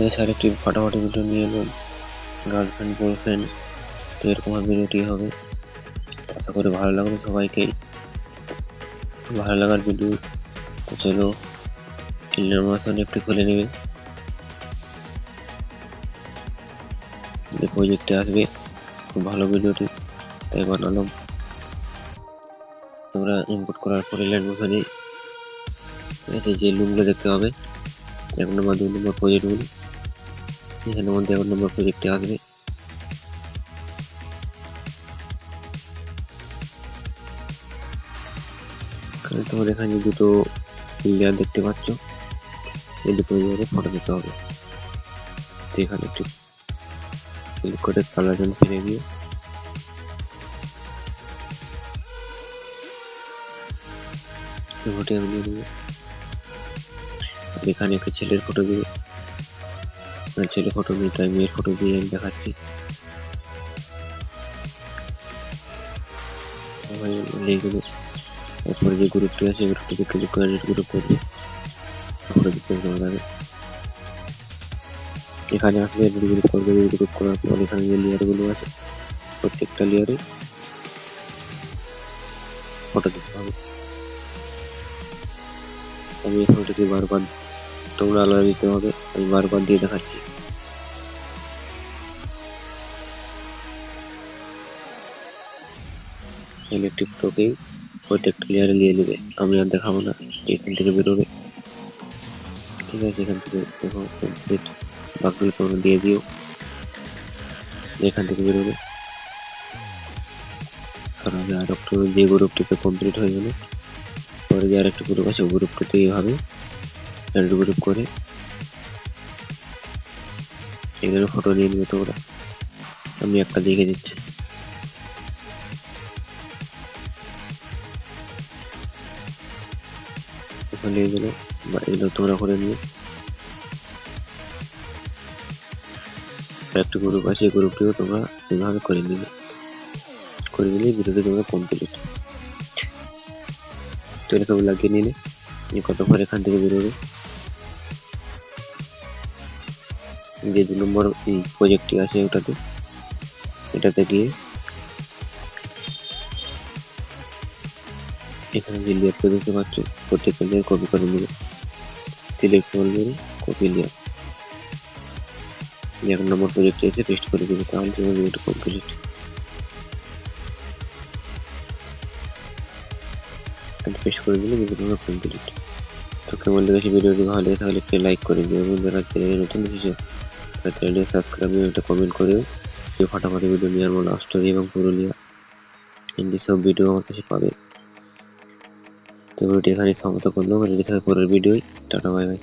কাছে আরেকটি ফাটাফাটি ভিডিও নিয়ে এলাম, গার্লফ্রেন্ড বয়ফ্রেন্ড। তো এরকম ভিডিওটি হবে, আশা করি ভালো লাগবে সবাইকেই। ভালো লাগার ভিডিও। তো চলো অ্যানিমেশন একটু খুলে নেবে, যে প্রজেক্টে আসবে। খুব ভালো ভিডিওটি, তাই বানালাম। তোমরা ইম্পোর্ট করার পরে অ্যানিমেশনে যে লুকগুলো দেখতে হবে, 1 নম্বর 2 নম্বর প্রজেক্টগুলো, এখানের মধ্যে 1 নম্বর প্রজেক্টে আসবে। তোমরা এখানে দুটো লেয়ার দেখতে পাচ্ছ, এই দুটো লেয়ারে ফটো দিতে হবে। তো এখানে একটু ক্লিক করে কালার জন্য ফিরে গিয়ে ফটো আমি নিয়ে নেবো। এখানে একটা ছেলের ফটো দিয়ে, ছেলে ফটো নিয়ে তাই মেয়ের ফটো দিয়ে আমি দেখাচ্ছি। তারপরে যে গ্রুপটি আছে গ্রুপটিতে ক্লিক করে গ্রুপ করবে, ফটো দিতে হবে। এখানে আসলে গ্রুপ করবে, গ্রুপ করার পর এখানে যে লেয়ারগুলো আছে প্রত্যেকটা লেয়ারে ফটো দিতে হবে। আমি এই ফটোটিকে বারবার, তোমরা আলাদা দিতে হবে, আমি বারবার দিয়ে দেখাচ্ছি। ইলেকট্রিক ফটোকেই প্রত্যেকটা লেয়ারে নিয়ে নেবে, আমি আর দেখাবো না। এখান থেকে বেরোবে, ঠিক আছে? এখান থেকে দেখো কমপ্লিট, বাকিগুলো তোমরা দিয়ে দিও। এখান থেকে বেরোবে, সরাবে। আর একটু যে গ্রুপটিতে কমপ্লিট হয়ে গেল, পরে যে আরেকটা গ্রুপ আছে ওই গ্রুপটিতে এইভাবে অ্যাড গ্রুপ করে এখানে ফটো নিয়ে নেবে তোমরা। আমি একটা দেখে দিচ্ছি। এখানে এগুলো বা এগুলো তোমরা করে নিয়ে একটা গ্রুপ আছে, এই গ্রুপটিও তোমরা এইভাবে করে নিলে ভিডিওটি তোমরা কমপ্লিট। তো এটা সব লাগিয়ে নিলে কতক্ষণ এখান থেকে বেরোবে। যে 2 নম্বর প্রজেক্টটি আছে এটাতে গিয়ে এখানে যে লেয়ারটা দেখতে পাচ্ছ প্রত্যেকটা লেয়ার কপি করে নেবে। সিলেক্ট করবে, কপি লেয়ার, 1 নম্বর প্রজেক্টে এসে পেস্ট করে দেবে, তাহলে তোমার ভিডিওটা কমপ্লিট। পেস্ট করে দিলে ভিডিও তোমরা কমপ্লিট। তো কেমন লেগেছে ভিডিওটি? ভালো লেগে থাকলে একটু লাইক করে দিও, এবং যারা চ্যানেলে নতুন এসেছো চ্যানেলটি সাবস্ক্রাইব করে একটা কমেন্ট করেও যে ফাটাফাটি ভিডিও নিয়ে আমার লাভ স্টোরি এবং পুরুলিয়া হিন্দি সব ভিডিও আমার কাছে পাবে। তো ভিডিওটি এখানে সমাপ্ত করলাম, রেডি থাকে পরের ভিডিও। Tata, bye bye.